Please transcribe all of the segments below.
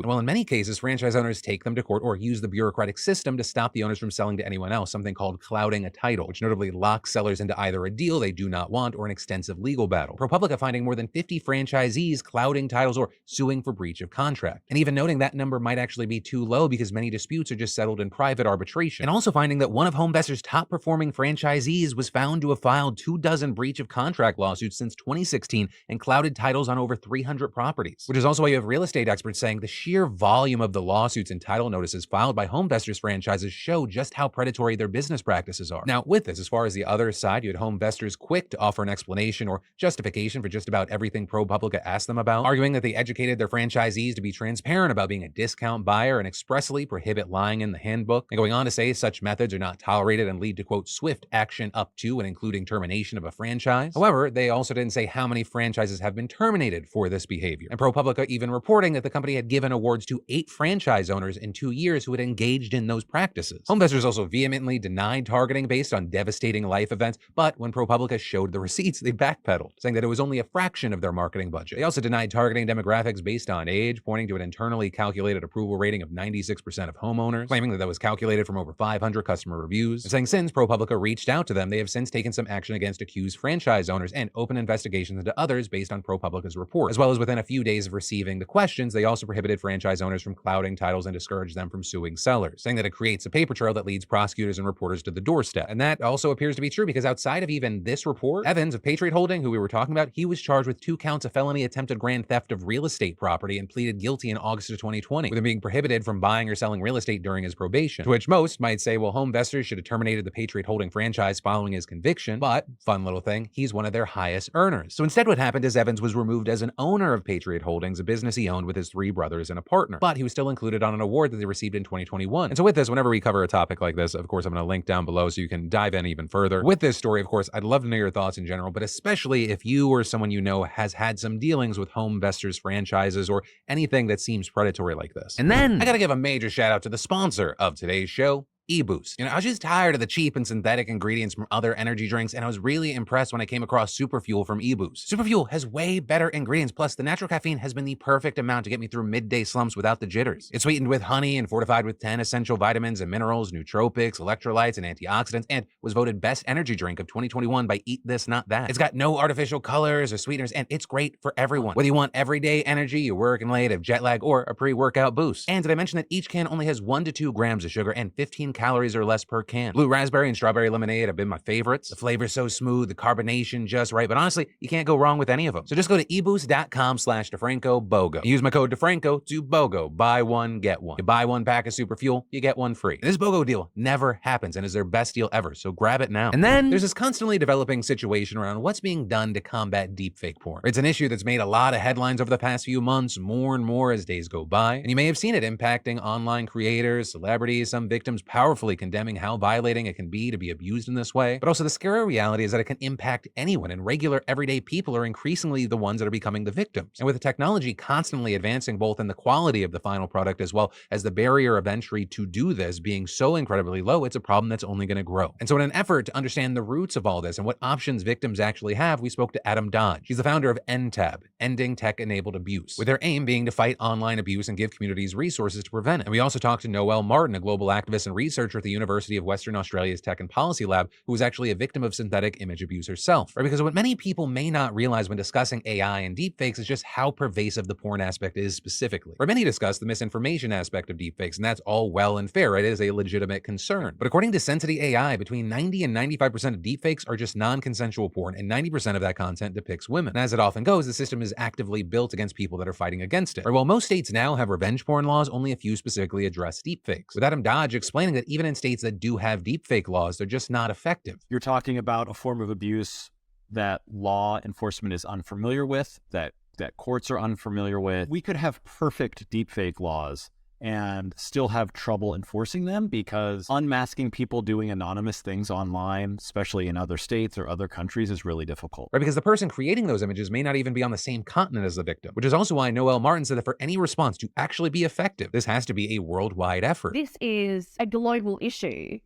Well, in many cases, franchise owners take them to court or use the bureaucratic system to stop the owners from selling to anyone else, something called clouding a title, which notably locks sellers into either a deal they do not want or an extensive legal battle. ProPublica finding more than 50 franchisees clouding titles or suing for breach of contract, and even noting that number might actually be too low because many disputes are just settled in private arbitration. And also finding that one of HomeVestor's top performing franchisees was found to have filed 24 breach of contract lawsuits since 2016 and clouded titles on over 300 properties, which is also why you have real estate experts saying the sheer volume of the lawsuits and title notices filed by HomeVestor's franchises show just how predatory their business practices are. Now, with this, as far as the other side, you had HomeVestors quick to offer an explanation or justification for just about everything ProPublica asked them about, arguing that they educated their franchisees to be transparent about being a discount buyer and expressly prohibit lying in the handbook, and going on to say such methods are not tolerated and lead to, quote, swift action up to and including termination of a franchise. However, they also didn't say how many franchises have been terminated for this behavior, and ProPublica even reporting that the company had given awards to 8 franchise owners in 2 years who had engaged in those practices. HomeVestors also vehemently denied targeting based on devastating life events, but when ProPublica showed the receipts, they backpedaled, saying that it was only a fraction of their marketing budget. They also denied targeting demographics based on age, pointing to an internally calculated approval rating of 96% of homeowners, claiming that was calculated from over 500 customer reviews, and saying since ProPublica reached out to them, they have since taken some action against accused franchise owners and open investigations into others based on ProPublica's report. As well as within a few days of receiving the questions, they also prohibited franchise owners from clouding titles and discouraged them from suing sellers, saying that it creates a paper trail that leads prosecutors and reporters to the doorstep. And that also appears to be true because outside of even this report, Evans of Patriot Holding, who we were talking about, he was charged with 2 counts of felony attempted grand theft of real estate property and pleaded guilty in August of 2020, with him being prohibited from buying or selling real estate during his probation. To which most might say, well, HomeVestors should have terminated the Patriot Holding franchise following his conviction, but, fun little thing, he's one of their highest earners. So instead what happened is Evans was removed as an owner of Patriot Holdings, a business he owned with his 3 brothers and a partner, but he was still included on an award that they received in 2021. And so with this, whenever we cover a topic like this, of course, I'm going to link down below so you can dive in even further. With this story, of course, I'd love to know your thoughts in general, but especially if you or someone you know has had some dealings with HomeVestors franchises or anything that seems predatory like this. And then I got to give a major shout out to the sponsor of today's show, eBoost. I was just tired of the cheap and synthetic ingredients from other energy drinks, and I was really impressed when I came across Superfuel from eBoost. Superfuel has way better ingredients, plus the natural caffeine has been the perfect amount to get me through midday slumps without the jitters. It's sweetened with honey and fortified with 10 essential vitamins and minerals, nootropics, electrolytes, and antioxidants, and was voted best energy drink of 2021 by Eat This Not That. It's got no artificial colors or sweeteners, and it's great for everyone. Whether you want everyday energy, you're working late, have jet lag, or a pre-workout boost. And did I mention that each can only has 1 to 2 grams of sugar and 15 calories or less per can. Blue raspberry and strawberry lemonade have been my favorites. The flavor's so smooth, the carbonation just right, but honestly, you can't go wrong with any of them. So just go to eboost.com/DeFranco-BOGO. Use my code DeFranco to BOGO. Buy one, get one. You buy 1 pack of Superfuel, you get 1 free. And this BOGO deal never happens and is their best deal ever, so grab it now. And then there's this constantly developing situation around what's being done to combat deepfake porn. It's an issue that's made a lot of headlines over the past few months, more and more as days go by. And you may have seen it impacting online creators, celebrities, some victims powerfully condemning how violating it can be to be abused in this way. But also the scary reality is that it can impact anyone, and regular everyday people are increasingly the ones that are becoming the victims. And with the technology constantly advancing both in the quality of the final product as well as the barrier of entry to do this being so incredibly low, it's a problem that's only going to grow. And so in an effort to understand the roots of all this and what options victims actually have, we spoke to Adam Dodge. He's the founder of NTAB, Ending Tech-Enabled Abuse, with their aim being to fight online abuse and give communities resources to prevent it. And we also talked to Noelle Martin, a global activist and researcher at the University of Western Australia's Tech and Policy Lab, who was actually a victim of synthetic image abuse herself. Right? Because what many people may not realize when discussing AI and deepfakes is just how pervasive the porn aspect is specifically. Where many discuss the misinformation aspect of deepfakes, and that's all well and fair, right? It is a legitimate concern. But according to Sensity AI, between 90 and 95% of deepfakes are just non-consensual porn, and 90% of that content depicts women. And as it often goes, the system is actively built against people that are fighting against it. Right? While most states now have revenge porn laws, only a few specifically address deepfakes. With Adam Dodge explaining that even in states that do have deepfake laws, they're just not effective. You're talking about a form of abuse that law enforcement is unfamiliar with, that courts are unfamiliar with. We could have perfect deepfake laws and still have trouble enforcing them because unmasking people doing anonymous things online, especially in other states or other countries, is really difficult. Right, because the person creating those images may not even be on the same continent as the victim, which is also why Noelle Martin said that for any response to actually be effective, this has to be a worldwide effort. This is a global issue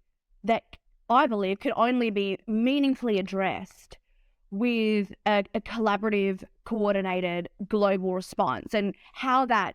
that I believe could only be meaningfully addressed with a collaborative, coordinated global response. And how that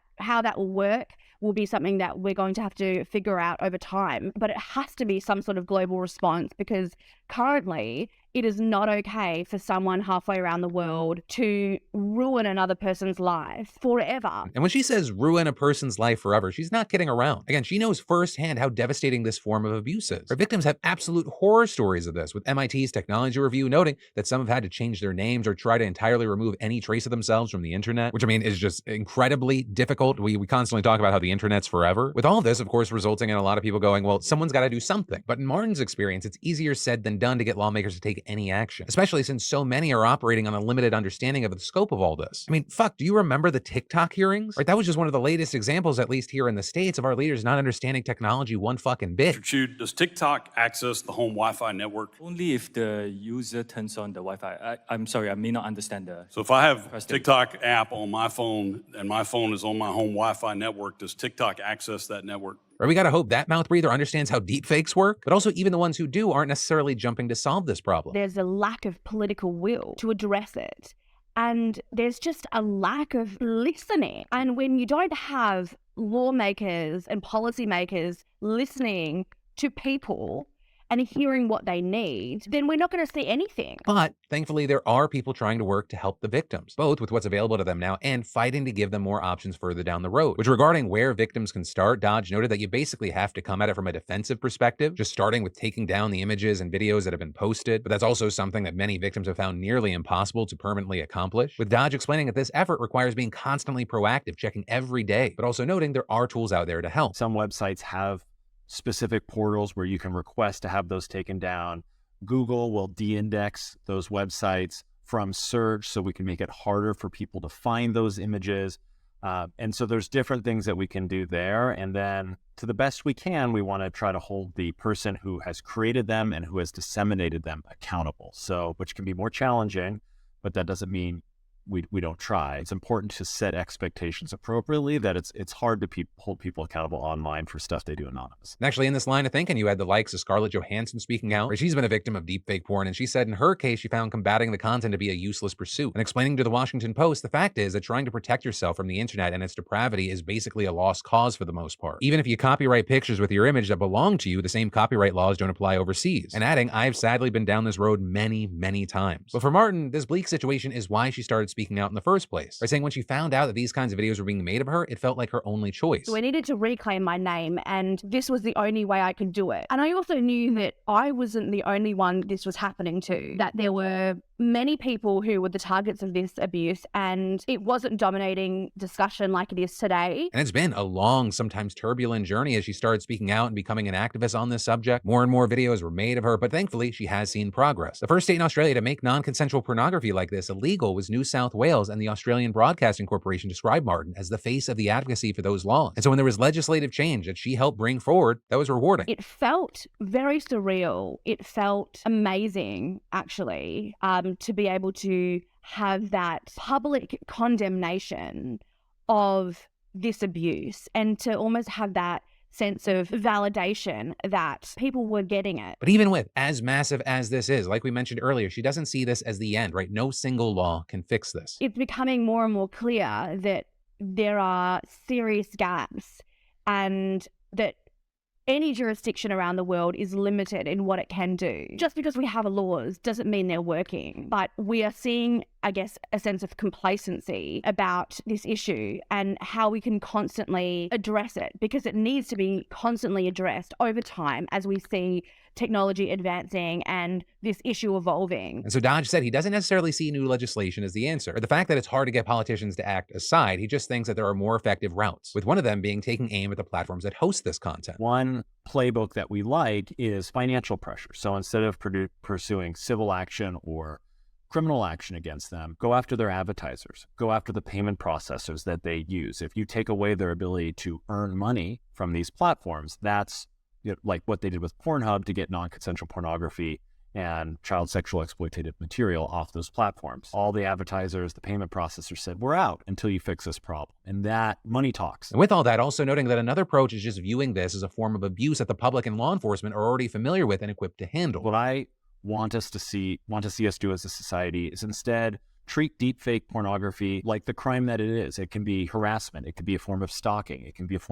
will work will be something that we're going to have to figure out over time. But it has to be some sort of global response, because currently it is not okay for someone halfway around the world to ruin another person's life forever. And when she says ruin a person's life forever, she's not kidding around. Again, she knows firsthand how devastating this form of abuse is. Her victims have absolute horror stories of this, with MIT's technology review noting that some have had to change their names or try to entirely remove any trace of themselves from the internet, which I mean is just incredibly difficult. We constantly talk about how the internet's forever. With all of this, of course, resulting in a lot of people going, well, someone's got to do something. But in Martin's experience, it's easier said than done to get lawmakers to take any action, especially since so many are operating on a limited understanding of the scope of all this. I mean, fuck, do you remember the TikTok hearings? Right, that was just one of the latest examples, at least here in the States, of our leaders not understanding technology one fucking bit. Mr. Chu, does TikTok access the home Wi-Fi network? Only if the user turns on the Wi-Fi. I'm sorry, I may not understand the... So if I have TikTok app on my phone and my phone is on my home Wi-Fi network, does TikTok access that network? Right, we gotta hope that mouth breather understands how deepfakes work, but also even the ones who do aren't necessarily jumping to solve this problem. There's a lack of political will to address it. And there's just a lack of listening. And when you don't have lawmakers and policymakers listening to people and hearing what they need, then we're not going to see anything. But thankfully, there are people trying to work to help the victims, both with what's available to them now and fighting to give them more options further down the road. Which, regarding where victims can start, Dodge noted that you basically have to come at it from a defensive perspective, just starting with taking down the images and videos that have been posted. But that's also something that many victims have found nearly impossible to permanently accomplish, with Dodge explaining that this effort requires being constantly proactive, checking every day, but also noting there are tools out there to help. Some websites have specific portals where you can request to have those taken down. Google will de-index those websites from search so we can make it harder for people to find those images. And so there's different things that we can do there. And then to the best we can, we want to try to hold the person who has created them and who has disseminated them accountable. So, which can be more challenging, but that doesn't mean we don't try. It's important to set expectations appropriately, that it's hard to hold people accountable online for stuff they do anonymous. And actually, in this line of thinking, you had the likes of Scarlett Johansson speaking out, where she's been a victim of deepfake porn, and she said in her case, she found combating the content to be a useless pursuit. And explaining to the Washington Post, the fact is that trying to protect yourself from the internet and its depravity is basically a lost cause for the most part. Even if you copyright pictures with your image that belong to you, the same copyright laws don't apply overseas. And adding, I've sadly been down this road many, many times. But for Martin, this bleak situation is why she started speaking out in the first place, by saying when she found out that these kinds of videos were being made of her, it felt like her only choice. So I needed to reclaim my name, and this was the only way I could do it. And I also knew that I wasn't the only one this was happening to, that there were many people who were the targets of this abuse, and it wasn't dominating discussion like it is today. And it's been a long, sometimes turbulent journey as she started speaking out and becoming an activist on this subject. More and more videos were made of her, but thankfully she has seen progress. The first state in Australia to make non-consensual pornography like this illegal was New South Wales, and the Australian Broadcasting Corporation described Martin as the face of the advocacy for those laws. And so when there was legislative change that she helped bring forward, that was rewarding. It felt very surreal. It felt amazing, actually, to be able to have that public condemnation of this abuse and to almost have that sense of validation that people were getting it. But even with as massive as this is, like we mentioned earlier, she doesn't see this as the end, right? No single law can fix this. It's becoming more and more clear that there are serious gaps and that any jurisdiction around the world is limited in what it can do. Just because we have laws doesn't mean they're working, but we are seeing, I guess, a sense of complacency about this issue and how we can constantly address it, because it needs to be constantly addressed over time as we see technology advancing and this issue evolving. And so Dodge said he doesn't necessarily see new legislation as the answer, or the fact that it's hard to get politicians to act aside. He just thinks that there are more effective routes, with one of them being taking aim at the platforms that host this content. One playbook that we like is financial pressure. So instead of pursuing civil action or criminal action against them, go after their advertisers, go after the payment processors that they use. If you take away their ability to earn money from these platforms, that's like what they did with Pornhub to get non-consensual pornography and child sexual exploitative material off those platforms. All the advertisers, the payment processors said, we're out until you fix this problem. And that money talks. And with all that, also noting that another approach is just viewing this as a form of abuse that the public and law enforcement are already familiar with and equipped to handle. What I want to see us do as a society is instead treat deepfake pornography like the crime that it is. It can be harassment. It can be a form of stalking. It can be a form